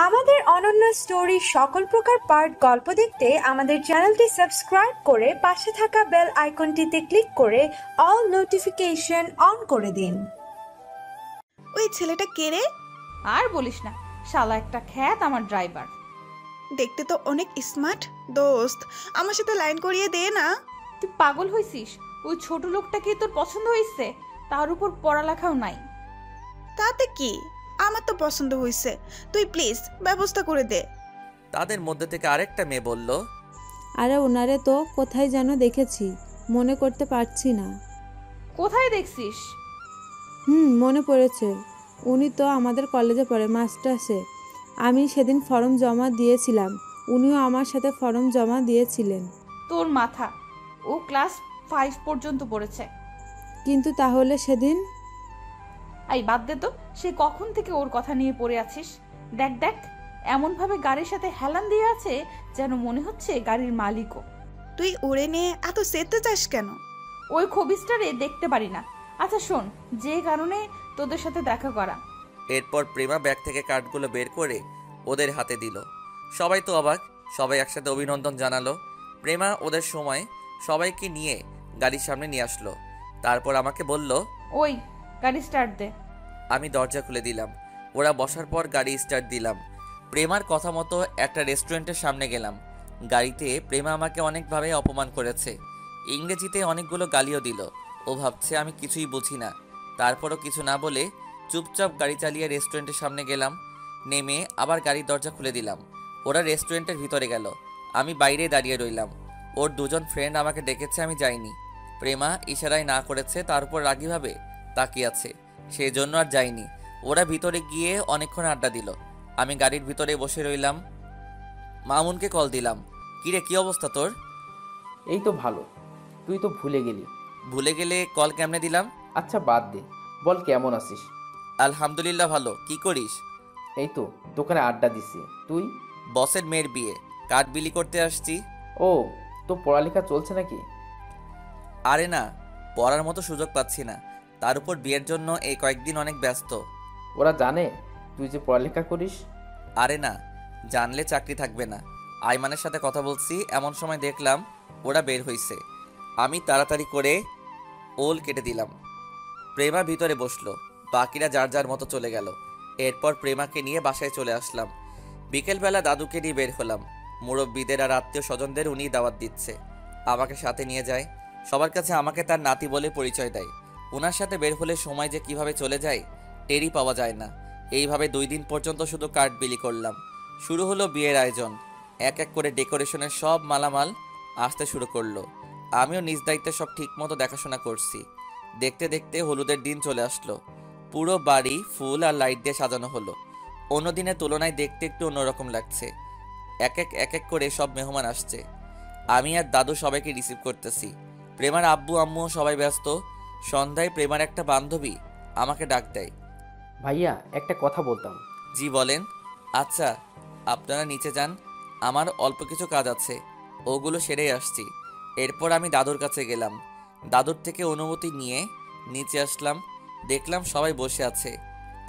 আমাদের অনন্য স্টোরি সকল প্রকার পার্ট গল্প দেখতে আমাদের চ্যানেলটি সাবস্ক্রাইব করে পাশে থাকা বেল আইকনটিতে ক্লিক করে অল নোটিফিকেশন অন করে দিন। ওই ছেলেটা কে রে? আর বলিস না, শালা একটা খ্যাত আমার ড্রাইভার। দেখতে তো অনেক স্মার্ট। দোস্ত, আমার সাথে লাইন করিয়ে দে না। তুই পাগল হইছিস? ওই ছোট লোকটাকে তোর পছন্দ হয়েছে, তার উপর পড়ালেখাও নাই। তাতে কি, আমার তো পছন্দ হয়েছে। তুই প্লিজ ব্যবস্থা করে দে। তাদের মধ্যে থেকে আরেকটা মেয়ে বলল, আরে ওনারে তো কোথায় যেন দেখেছি, মনে করতে পারছি না। কোথায় দেখছিস? মনে পড়েছে, উনি তো আমাদের কলেজে পড়ে, মাস্টার্সে। আমি সেদিন ফর্ম জমা দিয়েছিলাম, উনিও আমার সাথে ফর্ম জমা দিয়েছিলেন। তোর মাথা, ও ক্লাস 5 পর্যন্ত পড়েছে। কিন্তু তাহলে সেদিন? আই বাদ দে তো, সে কখন থেকে ওর কথা নিয়ে পড়ে আছিস? দেখ দেখ, এমনভাবে গাড়ির সাথে হেলান দিয়ে আছে যেন মনে হচ্ছে গাড়ির মালিকও। তুই উড়ে নিয়ে এত সেতে চাস কেন? ওই খবিসটারে দেখতে পারি না। আচ্ছা শোন, যে কারণে তোদের সাথে দেখা করা। এরপর প্রেমা ব্যাগ থেকে কার্ডগুলো বের করে ওদের হাতে দিল। সবাই তো অবাক, সবাই একসাথে অভিনন্দন জানালো। প্রেমা ওদের সময় সবাইকে নিয়ে গাড়ির সামনে নিয়ে আসলো। তারপর আমাকে বলল, ওই গাড়ি স্টার্ট দে। আমি দরজা খুলে দিলাম। ওরা বসার পর গাড়ি স্টার্ট দিলাম। প্রেমার কথা মতো একটা রেস্টুরেন্টের সামনে গেলাম। গাড়িতে প্রেমা আমাকে অনেকভাবে অপমান করেছে, ইংরেজিতে অনেকগুলো গালিও দিল। ও ভাবছে আমি কিছুই বুঝি না। তারপরও কিছু না বলে চুপচাপ গাড়ি চালিয়ে রেস্টুরেন্টের সামনে গেলাম। নেমে আবার গাড়ির দরজা খুলে দিলাম। ওরা রেস্টুরেন্টের ভিতরে গেল, আমি বাইরে দাঁড়িয়ে রইলাম। ওর দুজন ফ্রেন্ড আমাকে ডেকেছে, আমি যাইনি। প্রেমা ইশারায় না করেছে, তার উপর রাগিভাবে তাকিয়ে আছে, সেই জন্য আর যাইনি। ওরা ভিতরে গিয়ে অনেকক্ষণ আড্ডা দিল। আমি গাড়ির ভিতরে বসে রইলাম। মামুনকে কল দিলাম, কিরে কি অবস্থা তোর? এই তো ভালো। তুই তো ভুলে গেলি। ভুলে গেলে কল কেমনে দিলাম? আচ্ছা বাদ দে, বল কেমন আছিস? আলহামদুলিল্লাহ ভালো। কি করিস? এই তো দোকানে আড্ডা দিছি। তুই? বসের মেয়ের বিয়ে, কার্ড বিলি করতে আসছি। ও, তো পড়ালেখা চলছে নাকি? আরে না, পড়ার মতো সুযোগ পাচ্ছি না, তার উপর বিয়ের জন্য এই কয়েকদিন অনেক ব্যস্ত। ওরা জানে তুই যে পড়ালেখা করিস? আরে না, জানলে চাকরি থাকবে না। আইমানের সাথে কথা বলছি, এমন সময় দেখলাম ওরা বের হইছে। আমি তাড়াতাড়ি করে ওল কেটে দিলাম। প্রেমা ভিতরে বসলো, বাকিরা যার যার মতো চলে গেল। এরপর প্রেমাকে নিয়ে বাসায় চলে আসলাম। বিকেলবেলা দাদুকে নিয়ে বের হলাম। মুরব্বীদের আর আত্মীয় স্বজনদের উনি দাওয়াত দিচ্ছে, আমাকে সাথে নিয়ে যায়। সবার কাছে আমাকে তার নাতি বলে পরিচয় দেয়। ওনার সাথে বের হলে সময় যে কিভাবে চলে যায় টেরই পাওয়া যায় না। এইভাবে 2 দিন পর্যন্ত শুধু কার্ড বিলি করলাম। শুরু হলো বিয়ের আয়োজন। এক এক করে ডেকোরেশনের সব মালামাল আসতে শুরু করলো। আমিও নিজ দায়িত্বে সব ঠিকমতো দেখাশোনা করছি। দেখতে দেখতে হলুদের দিন চলে আসলো। পুরো বাড়ি ফুল আর লাইট দিয়ে সাজানো হলো। অন্য দিনের তুলনায় দেখতে একটু অন্যরকম লাগছে। এক এক করে সব মেহমান আসছে। আমি আর দাদু সবাইকে রিসিভ করতেছি। প্রেমার আব্বু আম্মুও সবাই ব্যস্ত। সন্ধ্যায় প্রেমার একটা বান্ধবী আমাকে ডাক দেয়। ভাইয়া, একটা কথা বলতাম। জি বলেন। আচ্ছা, আপনারা নিচে যান, আমার অল্প কিছু কাজ আছে, ওগুলো সেরেই আসছি। এরপর আমি দাদুর কাছে গেলাম। দাদুর থেকে অনুমতি নিয়ে নিচে আসলাম। দেখলাম সবাই বসে আছে।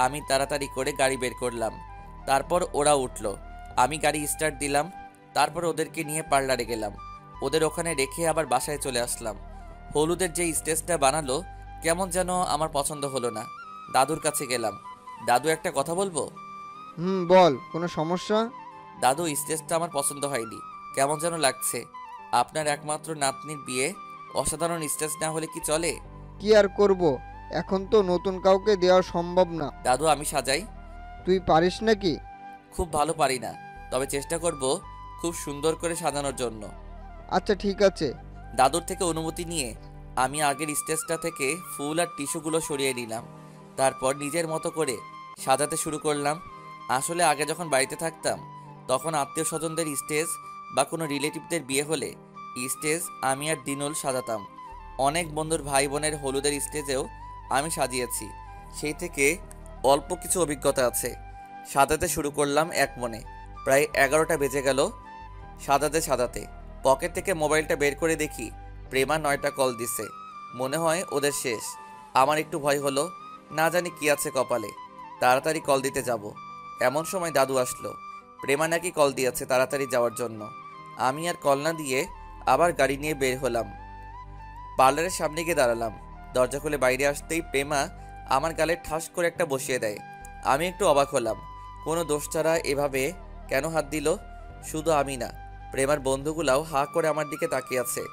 আমি তাড়াতাড়ি করে গাড়ি বের করলাম। তারপর ওরা উঠলো, আমি গাড়ি স্টার্ট দিলাম। তারপর ওদেরকে নিয়ে পার্লারে গেলাম। ওদের ওখানে রেখে আবার বাসায় চলে আসলাম। হলুদের যে স্টেজটা বানালো কেমন যেন আমার পছন্দ হলো না। দাদুর কাছে গেলাম। দাদু, একটা কথা বলবো? বল, কোনো সমস্যা? দাদু, স্টেজটা আমার পছন্দ হয়নি, কেমন যেন লাগছে। আপনার একমাত্র নাতনির বিয়ে, অসাধারণ স্টেজ না হলে কি চলে? কি আর করব, এখন তো নতুন কাউকে দেওয়া সম্ভব না। দাদু, আমি সাজাই। তুই পারিস নাকি? খুব ভালো পারি না, তবে চেষ্টা করব খুব সুন্দর করে সাজানোর জন্য। আচ্ছা ঠিক আছে। দাদুর থেকে অনুমতি নিয়ে আমি আগের স্টেজটা থেকে ফুল আর টিস্যুগুলো সরিয়ে নিলাম। তারপর নিজের মতো করে সাজাতে শুরু করলাম। আসলে আগে যখন বাড়িতে থাকতাম তখন আত্মীয় স্বজনদের স্টেজ বা কোনো রিলেটিভদের বিয়ে হলে স্টেজ আমি আর দিনুল সাজাতাম। অনেক বন্ধুর ভাই বোনের হলুদের স্টেজেও আমি সাজিয়েছি, সেই থেকে অল্প কিছু অভিজ্ঞতা আছে। সাজাতে শুরু করলাম এক মনে। প্রায় 11টা বেজে গেল সাজাতে সাজাতে। পকেট থেকে মোবাইলটা বের করে দেখি প্রেমা 9টা কল দিছে। মনে হয় ওদের শেষ। আমার একটু ভয় হলো, না জানি কি আছে কপালে। তাড়াতাড়ি কল দিতে যাব, এমন সময় দাদু আসলো। প্রেমা নাকি কল দিয়েছে তাড়াতাড়ি যাওয়ার জন্য। আমি আর কল না দিয়ে আবার গাড়ি নিয়ে বের হলাম। পার্লারের সামনে গিয়ে দাঁড়ালাম। দরজা খুলে বাইরে আসতেই প্রেমা আমার গালে ঠাস করে একটা বসিয়ে দেয়। আমি একটু অবাক হলাম, কোনো দোষ ছাড়া এভাবে কেন হাত দিল? শুধু আমি না, প্রেমার বন্ধুগুলাও হা করে আমার দিকে তাকিয়ে আছে।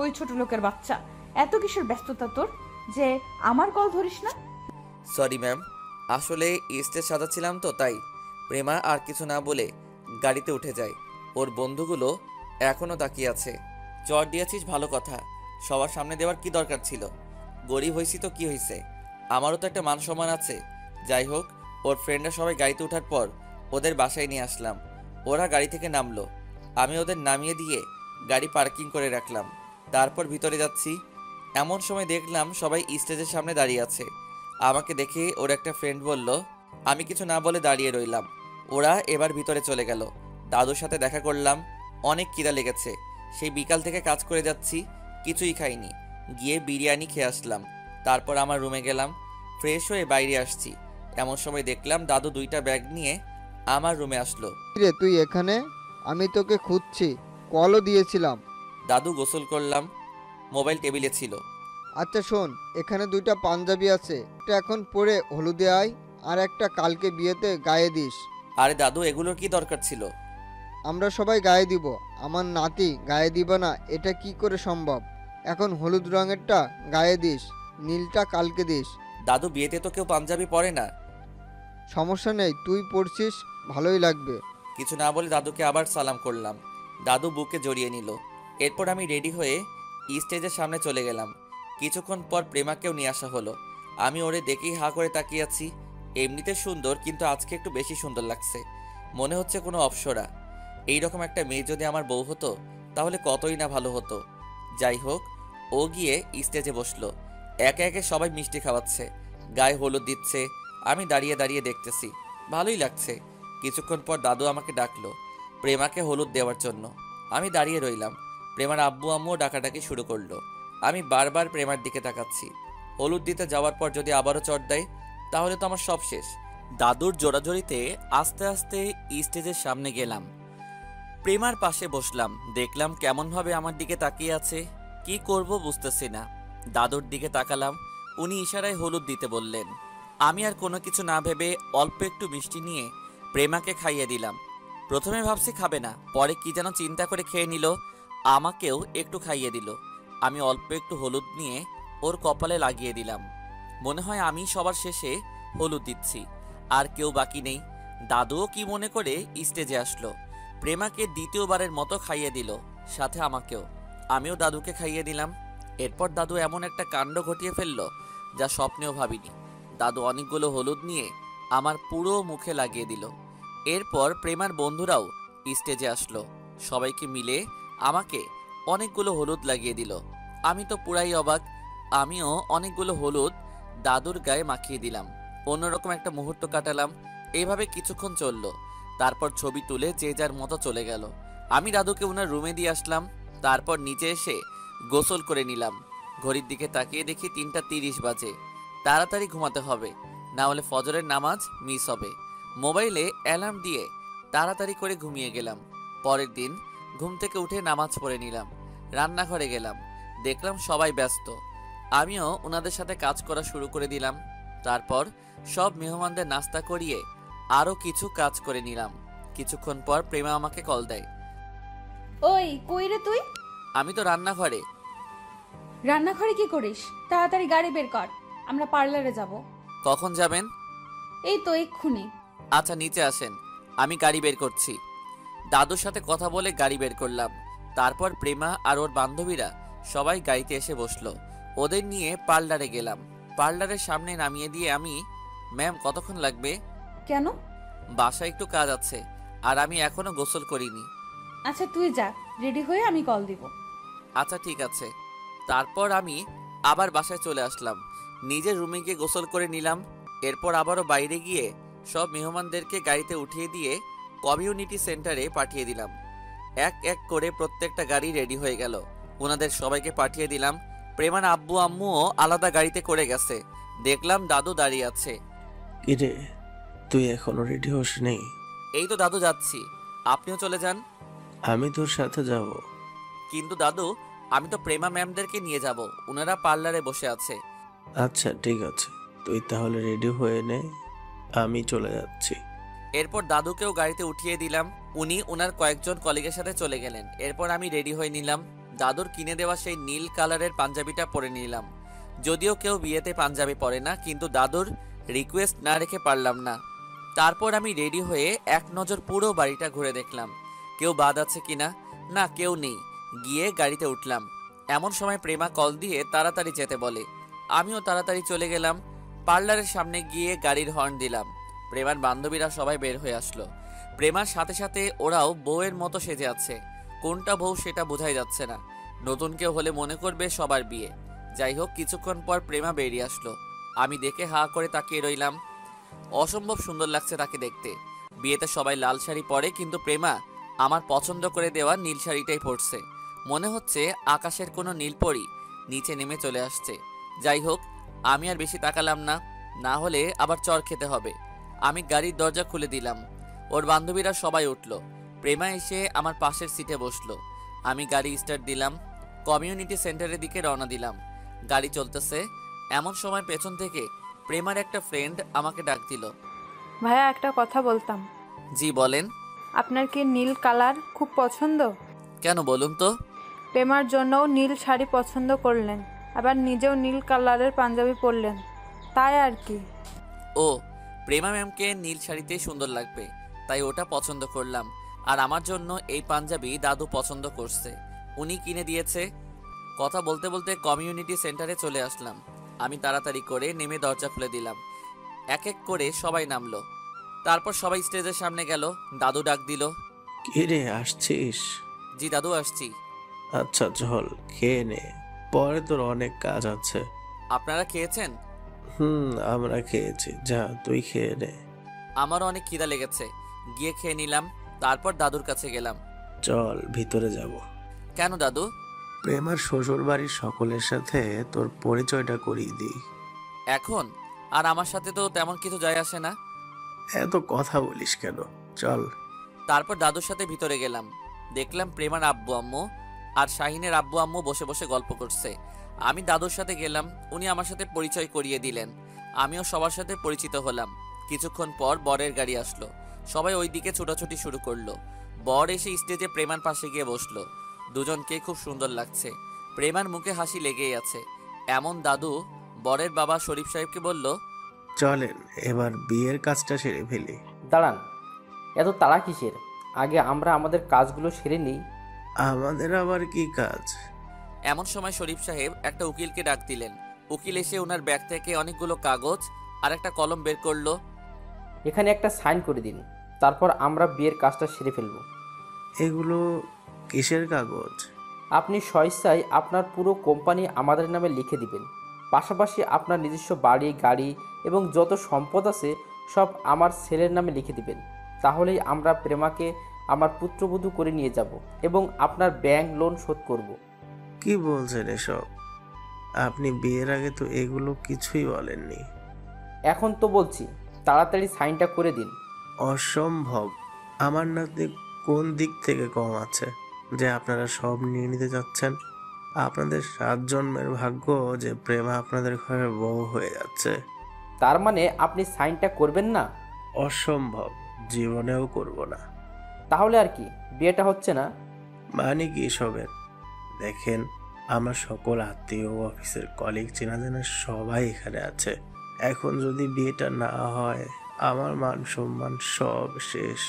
ওই ছোট লোকের বাচ্চা, এত কিসের ব্যস্ততা তোর যে আমার কল ধরিস না? সরি ম্যাম, আসলে স্টেজ সাজাচ্ছিলাম তো তাই। প্রেমা আর কিছু না বলে গাড়িতে উঠে যায়। ওর বন্ধুগুলো এখনও তাকিয়ে আছে। চট দিয়েছিস ভালো কথা, সবার সামনে দেওয়ার কি দরকার ছিল? গরিব হয়েছি তো কি হয়েছে, আমারও তো একটা মান সম্মান আছে। যাই হোক, ওর ফ্রেন্ডরা সবাই গাড়িতে ওঠার পর ওদের বাসায় নিয়ে আসলাম। ওরা গাড়ি থেকে নামলো, আমি ওদের নামিয়ে দিয়ে গাড়ি পার্কিং করে রাখলাম। তারপর ভিতরে যাচ্ছি, এমন সময় দেখলাম সবাই স্টেজের সামনে দাঁড়িয়ে আছে। আমাকে দেখে ওর একটা ফ্রেন্ড বলল। আমি কিছু না বলে দাঁড়িয়ে রইলাম। ওরা এবার ভিতরে চলে গেল। দাদুর সাথে দেখা করলাম, অনেক খিদা লেগেছে। সেই বিকাল থেকে কাজ করে যাচ্ছি, কিছুই খাইনি। গিয়ে বিরিয়ানি খেয়ে আসলাম। তারপর আমার রুমে গেলাম, ফ্রেশ হয়ে বাইরে আসছি। এমন সময় দেখলাম দাদু 2টা ব্যাগ নিয়ে আমার রুমে আসলো। রে তুই এখানে? আমি তোকে খুঁজছি, কলও দিয়েছিলাম। দাদু গোসল করলাম, মোবাইল টেবিলে ছিল। আচ্ছা শোন, এখানে 2টা পাঞ্জাবি আছে, একটা এখন পরে হলুদে আয়, আর একটা কালকে বিয়েতে গায়ে দিস। আরে দাদু, এগুলোর কি দরকার ছিল? আমরা সবাই গায়ে দিব, আমার নাতি গায়ে দিব না এটা কি করে সম্ভব? এখন হলুদ রঙেরটা গায়ে দিস, নীলটা কালকে দিস। দাদু, বিয়েতে তো কেউ পাঞ্জাবি পরে না। সমস্যা নেই, তুই পড়ছিস, ভালোই লাগবে। কিছু না বলে দাদুকে আবার সালাম করলাম। দাদু বুকে জড়িয়ে নিল। এরপর আমি রেডি হয়ে স্টেজের সামনে চলে গেলাম। কিছুক্ষণ পর প্রেমাকেও নিয়ে আসা হলো। আমি ওরে দেখেই হা করে তাকিয়ে আছি। এমনিতে সুন্দর, কিন্তু আজকে একটু বেশি সুন্দর লাগছে। মনে হচ্ছে কোনো অপ্সরা। এইরকম একটা মেয়ে যদি আমার বউ হতো তাহলে কতই না ভালো হতো। যাই হোক, ও গিয়ে স্টেজে বসলো। একে একে সবাই মিষ্টি খাওয়াচ্ছে, গায়ে হলুদ দিচ্ছে। আমি দাঁড়িয়ে দাঁড়িয়ে দেখতেছি, ভালোই লাগছে। কিছুক্ষণ পর দাদু আমাকে ডাকলো প্রেমাকে হলুদ দেওয়ার জন্য। আমি দাঁড়িয়ে রইলাম। প্রেমার আব্বু আম্মুও ডাকাডাকি শুরু করলো। আমি বারবার প্রেমার দিকে তাকাচ্ছি। হলুদ দিতে যাওয়ার পর যদি আবারও চট দেয় তাহলে তো আমার সব শেষ। দাদুর জোরাজোরিতে আস্তে আস্তে স্টেজের সামনে গেলাম। প্রেমার পাশে বসলাম। দেখলাম কেমনভাবে আমার দিকে তাকিয়ে আছে। কি করব বুঝতেছি না। দাদুর দিকে তাকালাম, উনি ইশারায় হলুদ দিতে বললেন। আমি আর কোনো কিছু না ভেবে অল্প একটু মিষ্টি নিয়ে প্রেমাকে খাইয়ে দিলাম। প্রথমে ভাবছি খাবে না, পরে কি যেন চিন্তা করে খেয়ে নিল। আমাকেও একটু খাইয়ে দিল। আমি অল্প একটু হলুদ নিয়ে ওর কপালে লাগিয়ে দিলাম। মনে হয় আমি সবার শেষে হলুদ দিচ্ছি, আর কেউ বাকি নেই। দাদুও কি মনে করে স্টেজে আসলো, প্রেমাকে দ্বিতীয়বারের মতো খাইয়ে দিল, সাথে আমাকেও। আমিও দাদুকে খাইয়ে দিলাম। এরপর দাদু এমন একটা কাণ্ড ঘটিয়ে ফেললো যা স্বপ্নেও ভাবিনি। দাদু অনেকগুলো হলুদ নিয়ে আমার পুরো মুখে লাগিয়ে দিল। এরপর প্রেমার বন্ধুরাও স্টেজে আসলো, সবাইকে মিলে আমাকে অনেকগুলো হলুদ লাগিয়ে দিল। আমি তো পুরাই অবাক। আমিও অনেকগুলো হলুদ দাদুর গায়ে মাখিয়ে দিলাম। অন্যরকম একটা মুহূর্ত কাটালাম। এইভাবে কিছুক্ষণ চললো। তারপর ছবি তুলে যে যার মতো চলে গেল। আমি দাদুকে ওনার রুমে দিয়ে আসলাম। তারপর নিচে এসে গোসল করে নিলাম। ঘড়ির দিকে তাকিয়ে দেখি 3:30 বাজে। তাড়াতাড়ি ঘুমাতে হবে, না হলে ফজরের নামাজ মিস হবে। মোবাইলে অ্যালার্ম দিয়ে তাড়াতাড়ি করে ঘুমিয়ে গেলাম। পরের দিন ঘুম থেকে উঠে নামাজ পড়ে নিলাম। রান্নাঘরে গেলাম, দেখলাম সবাই ব্যস্ত। আমিও ওনাদের সাথে কাজ করা শুরু করে দিলাম। তারপর সব মেহমানদের নাস্তা করিয়ে আরও কিছু কাজ করে নিলাম। কিছুক্ষণ পর প্রেমা আমাকে কল দেয়। ওই কই রে তুই? আমি তো রান্নাঘরে। রান্নাঘরে কি করিস? তাড়াতাড়ি গাড়ি বের কর, আমরা পার্লারে যাব। কখন যাবেন? এই তো এক্ষুনি। আচ্ছা নিচে আসেন, আমি গাড়ি বের করছি। দাদুর সাথে কথা বলে গাড়ি বের করলাম। তারপর প্রেমা আর ওর বান্ধবীরা সবাই গাড়িতে এসে বসলো। ওদের নিয়ে পার্লারে গেলাম। পার্লারের সামনে নামিয়ে দিয়ে আমি, ম্যাম কতক্ষণ লাগবে? কেন? বাসায় একটু কাজ আছে, আর আমি এখনো গোসল করিনি। আচ্ছা তুই যা, রেডি হয়ে আমি কল দিব। আচ্ছা ঠিক আছে। তারপর আমি আবার বাসায় চলে আসলাম। নিজের রুমে গিয়ে গোসল করে নিলাম। এরপর আবারও বাইরে গিয়ে সব মেহমানদেরকে গাড়িতে উঠিয়ে দিয়ে কমিউনিটি সেন্টারে পাঠিয়ে দিলাম। এক এক করে প্রত্যেকটা গাড়ি রেডি হয়ে গেল। ওনাদের সবাইকে পাঠিয়ে দিলাম। প্রেমার আব্বু আম্মুও আলাদা গাড়িতে করে গেছে। দেখলাম দাদু দাঁড়িয়ে আছে। কিরে, তুই এখনো রেডি হোস নেই? এই তো দাদু যাচ্ছি, আপনিও চলে যান। আমি তোর সাথে যাব। কিন্তু দাদু, আমি তো প্রেমা ম্যামদেরকে নিয়ে যাব, ওনারা পার্লারে বসে আছে। আচ্ছা ঠিক আছে, তুই তাহলে রেডি হয়ে নে, আমি চলে যাচ্ছি। এরপর দাদুকেও গাড়িতে উঠিয়ে দিলাম, উনি ওনার কয়েকজন কলিগের সাথে চলে গেলেন। এরপর আমি রেডি হয়ে নিলাম, দাদুর কিনে দেওয়া সেই নীল কালারের পাঞ্জাবিটা পরে নিলাম। যদিও কেউ বিয়েতে পাঞ্জাবি পরে না, কিন্তু দাদুর রিকোয়েস্ট না রেখে পারলাম না। তারপর আমি রেডি হয়ে এক নজর পুরো বাড়িটা ঘুরে দেখলাম, কেউ বাদ আছে কিনা। না, কেউ নেই। গিয়ে গাড়িতে উঠলাম। এমন সময় প্রেমা কল দিয়ে তাড়াতাড়ি যেতে বলে, আমিও তাড়াতাড়ি চলে গেলাম। পার্লারের সামনে গিয়ে গাড়ির হর্ন দিলাম। প্রেমার বান্ধবীরা সবাই বের হয়ে আসলো। প্রেমার সাথে সাথে ওরাও বউয়ের মতো সেজে আছে। কোনটা বউ সেটা বোঝাই যাচ্ছে না। নতুন কেউ হলে মনে করবে সবার বিয়ে। যাই হোক, কিছুক্ষণ পর প্রেমা বেরিয়ে আসলো। আমি দেখে হা করে তাকিয়ে রইলাম। অসম্ভব সুন্দর লাগছে তাকে দেখতে। বিয়েতে সবাই লাল শাড়ি পরে, কিন্তু প্রেমা আমার পছন্দ করে দেওয়া নীল শাড়িটাই পরছে। মনে হচ্ছে আকাশের কোনো নীলপরি নিচে নেমে চলে আসছে। যাই হোক, আমি আর বেশি তাকালাম না, না হলে আবার চর খেতে হবে। আমি গাড়ির দরজা খুলে দিলাম। ওর বান্ধবীরা সবাই উঠল। প্রেমা এসে আমার পাশের সিটে বসলো। আমি গাড়ি স্টার্ট দিলাম, কমিউনিটি সেন্টারের দিকে রওনা দিলাম। গাড়ি চলতেছে, এমন সময় পেছন থেকে প্রেমার একটা ফ্রেন্ড আমাকে ডাক দিল। ভাইয়া, একটা কথা বলতাম। জি বলেন। আপনার কি নীল কালার খুব পছন্দ? কেন বলুন তো? প্রেমার জন্যও নীল শাড়ি পছন্দ করলেন, আবার নিজেও নীল কালারের পাঞ্জাবি পরলেন, তাই আর কি। ও, প্রেমা ম্যামকে নীল শাড়িতেই সুন্দর লাগবে, তাই ওটা পছন্দ করলাম। আর আমার জন্য এই পাঞ্জাবি দাদু পছন্দ করছে, উনি কিনে দিয়েছে। কথা বলতে বলতে কমিউনিটি সেন্টারে চলে আসলাম। আমি তাড়াতাড়ি করে নেমে দরজা খুলে দিলাম। এক এক করে সবাই নামলো। তারপর সবাই স্টেজের সামনে গেল। দাদু ডাক দিল, কিরে, আসছিস? জি দাদু, আসছি। আচ্ছা চল, খেয়ে নে, পরে তোর অনেক কাজ আছে। আপনারা খেয়েছেন? আমরা খেয়েছি, যা তুই খেয়ে নে। আমারও অনেক খিদা লেগেছে, গিয়ে খেয়ে নিলাম। তারপর দাদুর কাছে গেলাম। চল ভিতরে যাব। কেন দাদু? প্রেমার শ্বশুর বাড়ির সকলের সাথে তোর পরিচয়টা করিয়ে দিই। এখন? আর আমার সাথে তো তেমন কিছু যায় আসে না। এত কথা বলিস কেন, চল। তারপর দাদুর সাথে ভিতরে গেলাম। দেখলাম প্রেমার আব্বু আম্মু আর শাহিনের আব্বু আম্মু বসে বসে গল্প করছে। আমি দাদুর সাথে গেলাম, উনি আমার সাথে পরিচয় করিয়ে দিলেন। আমিও সবার সাথে পরিচিত হলাম। কিছুক্ষণ পর বরের গাড়ি আসলো। সবাই ওই দিকে ছোটাছুটি শুরু করলো। বর এসে স্টেজে প্রেমার পাশে গিয়ে বসলো। দুজনকে খুব সুন্দর লাগছে। প্রেমার মুখে হাসি লেগেই আছে। এমন দাদু বরের বাবা শরীফ সাহেবকে বলল, চলেন এবার বিয়ের কাজটা সেরে ফেলি। দাঁড়ান, এত তাড়া কিসের? আগে আমরা আমাদের কাজগুলো সেরে নিই। আমাদের আবার কি কাজ? এমন সময় শরীফ সাহেব একটা উকিলকে ডাক দিলেন। উকিল এসে ওনার ব্যাগ থেকে অনেকগুলো কাগজ আর একটা কলম বের করলো। এখানে একটা সাইন করে দিন, তারপর আমরা বিয়ের কাজটা সেরে ফেলব। এগুলো কিসের কাগজ? আপনি স্বেচ্ছায় আপনার পুরো কোম্পানি আমাদের নামে লিখে দিবেন। পাশাপাশি আপনার নিজস্ব বাড়ি, গাড়ি এবং যত সম্পদ আছে সব আমার ছেলের নামে লিখে দিবেন। তাহলেই আমরা প্রেমাকে আমার পুত্রবধূ করে নিয়ে যাব এবং আপনার ব্যাংক লোন শোধ করব। কি বলছেন এসব? আপনি বিয়ের আগে তো এগুলো কিছুই বলেননি। এখন তো বলছি, তাড়াতাড়ি সাইনটা করে দিন। অসম্ভব। আমার নাতনি কোন দিক থেকে কম আছে যে আপনারা সব নিয়ে নিতে যাচ্ছেন? আপনাদের 7 জন্মের ভাগ্য যে প্রেমা আপনাদের ঘরে বউ হয়ে যাচ্ছে। তার মানে আপনি সাইনটা করবেন না? অসম্ভব, জীবনেও করব না। তাহলে আর কি, বিয়েটা হচ্ছে না? মানে কি সবের? দেখেন, আমার সকল আত্মীয়, অফিসের কলিগ, চেনা জানা সবাই এখানে আছে। এখন যদি বিয়েটা না হয়, আমার মান সম্মান সব শেষ।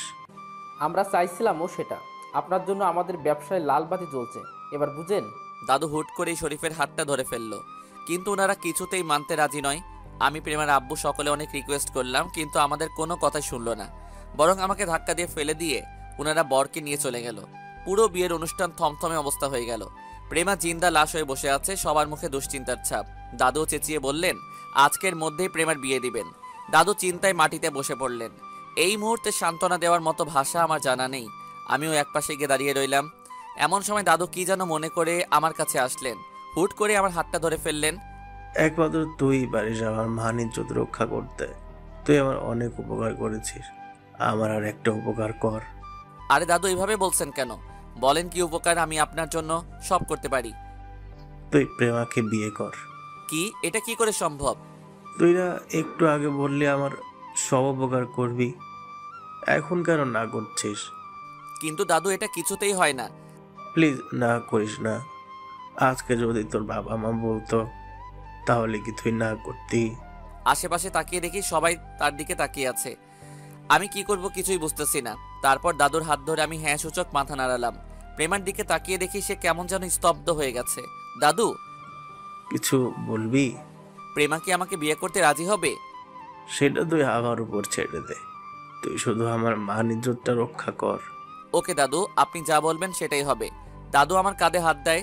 আমরা চাইছিলামও সেটা। আপনার জন্য আমাদের ব্যবসায় লাল বাতি জ্বলছে, এবার বুঝেন? দাদু হুট করেই শরীফের হাতটা ধরে ফেললো, কিন্তু ওনারা কিছুতেই মানতে রাজি নয়। আমি প্রেমার আব্বু সকলে অনেক রিকোয়েস্ট করলাম, কিন্তু আমাদের কোনো কথাই শুনলো না। বরং আমাকে ধাক্কা দিয়ে ফেলে দিয়ে ওনারা বরকে নিয়ে চলে গেল। পুরো বিয়ের অনুষ্ঠান থমথমে অবস্থা হয়ে গেল। প্রেমা জিন্দা লাশ হয়ে বসে আছে, সবার মুখে দুশ্চিন্তার ছাপ। দাদু চেঁচিয়ে বললেন, আজকের মধ্যেই প্রেমার বিয়ে দিবেন। দাদু চিন্তায় মাটিতে বসে পড়লেন। এই মুহূর্তে সান্ত্বনা দেওয়ার মতো ভাষা আমার জানা নেই। আমিও একপাশে গিয়ে দাঁড়িয়ে রইলাম। এমন সময় দাদু কি যেন মনে করে আমার কাছে আসলেন। হুট করে আমার হাতটা ধরে ফেললেন। একমাত্র তুই পারিস আমার মান ইজ্জত রক্ষা করতে। তুই আমার অনেক উপকার করেছিস, আমার আর একটা উপকার কর। আরে দাদু এভাবে বলছেন কেন? বলেন কি উপকার আমি আপনার জন্য সব করতে পারি। তুই প্রেমাকে বিয়ে কর। কি? এটা কি করে সম্ভব? তুই না একটু আগে বললি আমার সব উপকার করবি, এখন কেন না করছিস? কিন্তু দাদু এটা কিছুতেই হয় না। প্লিজ না করিস না। আজকে যদি তোর বাবা মা বলতো তাহলে কি তুই না করতি? আশেপাশে তাকিয়ে দেখি সবাই তার দিকে তাকিয়ে আছে। আমি কি করব কিছুই বুঝতেছি না। তারপর দাদুর হাত ধরে আমি হ্যাঁ সূচক মাথা নাড়ালাম। প্রেমার দিকে তাকিয়ে দেখি সে কেমন যেন স্তব্ধ হয়ে গেছে। দাদু, কিছু বলবি? প্রেমা কি আমাকে বিয়ে করতে রাজি হবে? সেটা তুই আমার উপর ছেড়ে দে, তুই শুধু আমার মান ইজ্জতটা রক্ষা কর। ওকে দাদু, আপনি যা বলবেন সেটাই হবে। দাদু আমার কাঁধে হাত দেয়,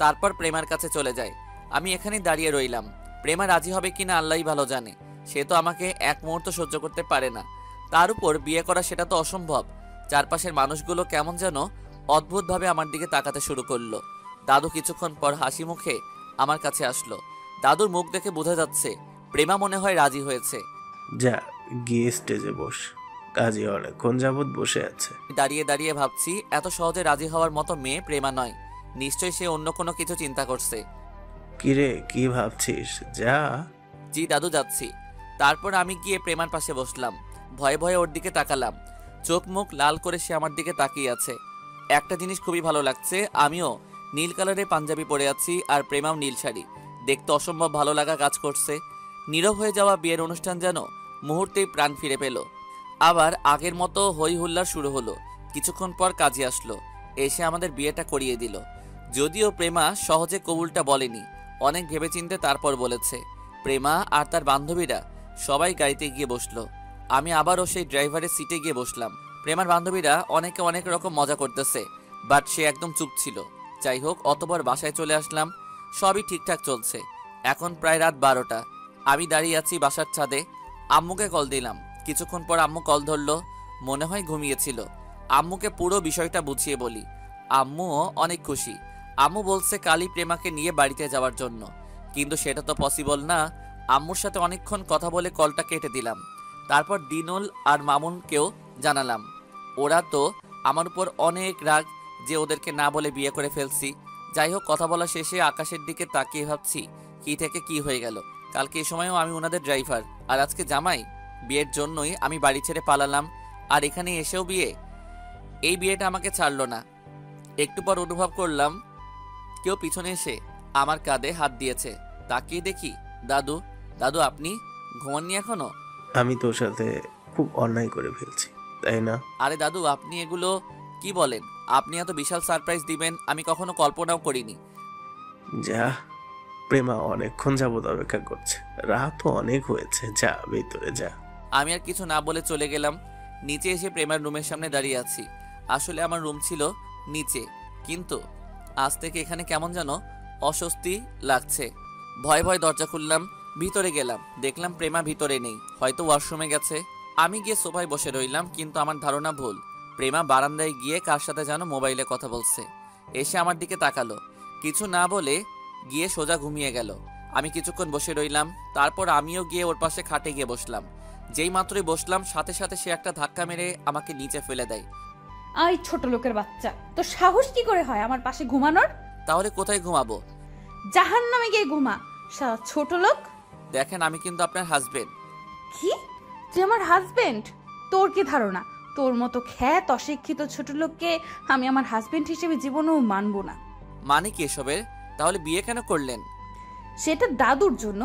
তারপর প্রেমার কাছে চলে যায়। আমি এখানেই দাঁড়িয়ে রইলাম। প্রেমা রাজি হবে কিনা আল্লাহই ভালো জানে। সে তো আমাকে এক মুহূর্ত সহ্য করতে পারে না, তার উপর বিয়ে করা সেটা তো অসম্ভব। চারপাশের মানুষগুলো কেমন যেন অদ্ভুতভাবে আমার দিকে তাকাতে শুরু করলো। দাদু কিছুক্ষণ পর হাসি মুখে আমার কাছে আসলো। দাদুর মুখ দেখে বোঝা যাচ্ছে প্রেমা মনে হয় রাজি হয়েছে। যা গিয়ে স্টেজে বস, কাজী অনেকক্ষণ যাবৎ বসে আছে। দাঁড়িয়ে দাঁড়িয়ে ভাবছি এত সহজে রাজি হওয়ার মতো মেয়ে প্রেমা নয়, নিশ্চয়ই সে অন্য কোনো কিছু চিন্তা করছে। কিরে কি ভাবছিস? যা। জি দাদু, যাচ্ছি। তারপর আমি গিয়ে প্রেমার পাশে বসলাম। ভয়ে ভয়ে ওর দিকে তাকালাম। চোখ মুখ লাল করে সে আমার দিকে তাকিয়ে আছে। একটা জিনিস খুবই ভালো লাগছে, আমিও নীল কালারের পাঞ্জাবি পরে আছি আর প্রেমাও নীল শাড়ি। দেখতে অসম্ভব ভালো লাগা কাজ করছে। নীরব হয়ে যাওয়া বিয়ের অনুষ্ঠান যেন মুহূর্তেই প্রাণ ফিরে পেল। আবার আগের মতো হই হুল্লার শুরু হলো। কিছুক্ষণ পর কাজী আসলো, এসে আমাদের বিয়েটা করিয়ে দিল। যদিও প্রেমা সহজে কবুলটা বলেনি, অনেক ভেবেচিন্তে তারপর বলেছে। প্রেমা আর তার বান্ধবীরা সবাই গাড়িতে গিয়ে বসলো। আমি আবারও সেই ড্রাইভারের সিটে গিয়ে বসলাম। প্রেমার বান্ধবীরা অনেকে অনেক রকম মজা করতেছে, বাট সে একদম চুপ ছিল। যাই হোক, অতবার বাসায় চলে আসলাম। সবই ঠিকঠাক চলছে। এখন প্রায় রাত 12টা। আমি দাঁড়িয়ে আছি বাসার ছাদে। আম্মুকে কল দিলাম। কিছুক্ষণ পর আম্মু কল ধরলো, মনে হয় ঘুমিয়েছিল। আম্মুকে পুরো বিষয়টা বুঝিয়ে বলি। আম্মুও অনেক খুশি। আম্মু বলছে কালই প্রেমাকে নিয়ে বাড়িতে যাওয়ার জন্য, কিন্তু সেটা তো পসিবল না। আম্মুর সাথে অনেকক্ষণ কথা বলে কলটা কেটে দিলাম। তারপর দিনুল আর মামুনকেও জানালাম। ওরা তো আমার উপর অনেক রাগ যে ওদেরকে না বলে বিয়ে করে ফেলছি। যাই হোক, কথা বলা শেষে আকাশের দিকে তাকিয়ে ভাবছি কি থেকে কি হয়ে গেল। কালকে এই সময়ও আমি ওনাদের ড্রাইভার, আর আজকে জামাই। বিয়ের জন্যই আমি বাড়ি ছেড়ে পালালাম, আর এখানে এসেও বিয়ে। এই বিয়েটা আমাকে ছাড়লো না। একটু পর অনুভব করলাম কেউ পিছনে এসে আমার কাঁধে হাত দিয়েছে। তাকিয়ে দেখি দাদু। দাদু, আপনি ঘুমাননি এখনো? আমি তোর সাথে খুব অন্যায় করে ফেলছি, তাই না? আরে দাদু, আপনি এগুলো কি বলেন? আপনি এত বিশাল সারপ্রাইজ দিবেন আমি কখনো কল্পনাও করিনি। যা, প্রেমা অনেকক্ষণ যাবত অপেক্ষা করছে, রাতও অনেক হয়েছে, যা ভেতরে যা। আমি আর কিছু না বলে চলে গেলাম। নিচে এসে প্রেমার রুমের সামনে দাঁড়িয়ে আছি। আসলে আমার রুম ছিল নিচে, কিন্তু আজ থেকে এখানে কেমন যেন অস্বস্তি লাগছে। ভয় ভয় দরজা খুললাম, ভিতরে গেলাম। দেখলাম প্রেমা ভিতরে নেই, হয়তো ওয়াশরুমে গেছে। আমি গিয়ে সোফায় বসে রইলাম, কিন্তু আমার ধারণা ভুল। প্রেমা বারান্দায় গিয়ে কার সাথে যেন মোবাইলে কথা বলছে। এসে আমার দিকে তাকালো, কিছু না বলে গিয়ে সোজা ঘুমিয়ে গেল। আমি কিছুক্ষণ বসে রইলাম, তারপর আমিও গিয়ে ওর পাশে খাটে গিয়ে বসলাম। যেই মাত্রই বসলাম সাথে সাথে সে একটা ধাক্কা মেরে আমাকে নিচে ফেলে দেয়। আই ছোট লোকের বাচ্চা, তোর সাহস কি করে হয় আমার পাশে ঘুমানোর? তাহলে কোথায় ঘুমাবো? জাহান্নামে গিয়ে ঘুমা, শালা ছোট লোক। দেখেন, আমি কিন্তু আপনার হাজবেন্ড। কি? তুই আমার হাজবেন্ড? তোর কি ধারণা তোর মতো খ্যাত অশিক্ষিত ছোট লোককে আমি আমার হাজবেন্ড হিসেবে জীবনেও মানবো না। মানে কি এসবের? তাহলে বিয়ে কেন করলেন? সেটা দাদুর জন্য।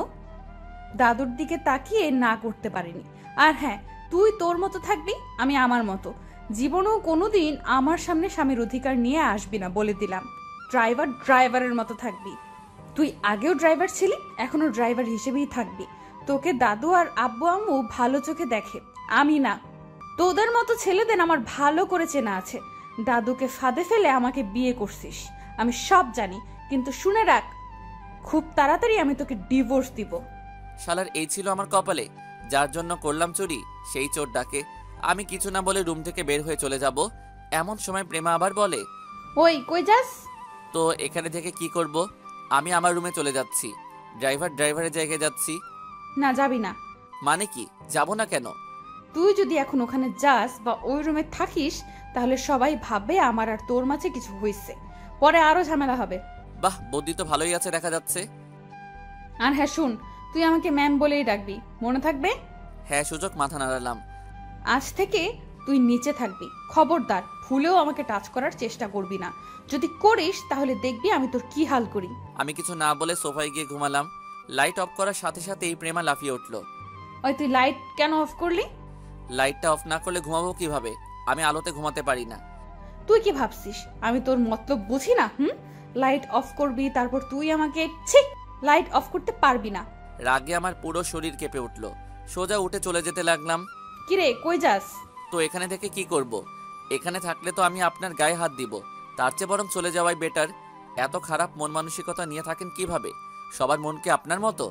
দাদুর দিকে তাকিয়ে না করতে পারিনি। আর হ্যাঁ, তুই তোর মতো থাকবি, আমি আমার মতো। জীবনেও কোনোদিন আমার সামনে স্বামীর অধিকার নিয়ে আসবি না, বলে দিলাম। ড্রাইভার ড্রাইভারের মতো থাকবি। তুই আগেও ড্রাইভার ছিলি, এখনো ড্রাইভার হিসেবেই থাকবি। তোকে দাদু আর আব্বু আম্মু ভালো চোখে দেখে, আমি না। তোদের মতো ছেলেদের আমার ভালো করে চেনা আছে। দাদুকে ফাঁদে ফেলে আমাকে বিয়ে করছিস, আমি সব জানি। কিন্তু শুনে রাখ, খুব তাড়াতাড়ি আমি তোকে ডিভোর্স দিব। শালার এই ছিল আমার কপালে, যার জন্য করলাম চুরি সেই চোর ডাকে। আমি কিছু না বলে রুম থেকে বের হয়ে চলে যাব। এমন সময় প্রেমা আবার বলে, ওই কই যাস? তো এখানে থেকে কি করব? আমি আমার রুমে চলে যাচ্ছি। ড্রাইভারের জায়গায় যাচ্ছি। না যাবি না। মানে কি যাব না কেন? তুই যদি এখন ওখানে যাস বা ওই রুমে থাকিস তাহলে সবাই ভাববে আমার আর তোর মাঝে কিছু হয়েছে, পরে আরো ঝামেলা হবে। বাহ, বুদ্ধি তো ভালোই আছে দেখা যাচ্ছে। আর হ্যাঁ শুন, তুই আমাকে ম্যাম বলেই ডাকবি, মনে থাকবে? হ্যাঁ, সুযোগ মাথা নাড়ালাম। আজ থেকে তুই নিচে থাকবি, খবরদার ভুলেও আমাকে টাচ করার চেষ্টা করবি না। যদি করিস তাহলে দেখবি আমি তোর কি হাল করি। আমি কিছু না বলে সোফায় গিয়ে ঘুমালাম। লাইট অফ করার সাথে সাথেই প্রেমা লাফিয়ে উঠল। ওই তুই লাইট কেন অফ করলি? লাইটটা অফ না করলে ঘুমাবো কিভাবে? আমি আলোতে ঘুমাতে পারি না। তুই কি ভাবছিস আমি তোর মতলব বুঝি না? লাইট অফ করবি তারপর তুই আমাকে ঠিক লাইট অফ করতে পারবি না। রাগে আমার পুরো শরীর কেঁপে উঠল। সোজা উঠে চলে যেতে লাগলাম। কিরে কই যাস? তো এখানে থেকে কি করব? এখানে থাকলে তো আমি আপনার গায়ে হাত দিব। তার চেয়ে বরং চলে যাওয়াই বেটার। এত খারাপ মন মানসিকতা নিয়ে থাকেন কিভাবে? সবার মন কি আপনার মতো?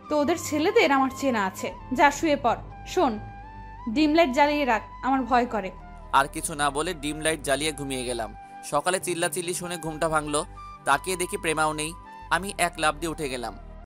তো ওদের ছেলেদের আমার চেনা আছে। যা শুয়ে পড়। শোন, ডিম লাইট জ্বালিয়ে রাখ, আমার ভয় করে। আর কিছু না বলে ডিম লাইট জ্বালিয়ে ঘুমিয়ে গেলাম। সকালে চিল্লাচিল্লি শুনে ঘুমটা ভাঙলো। তাকিয়ে দেখি প্রেমাও নেই। আমি এক লাফ দিয়ে উঠে গেলাম।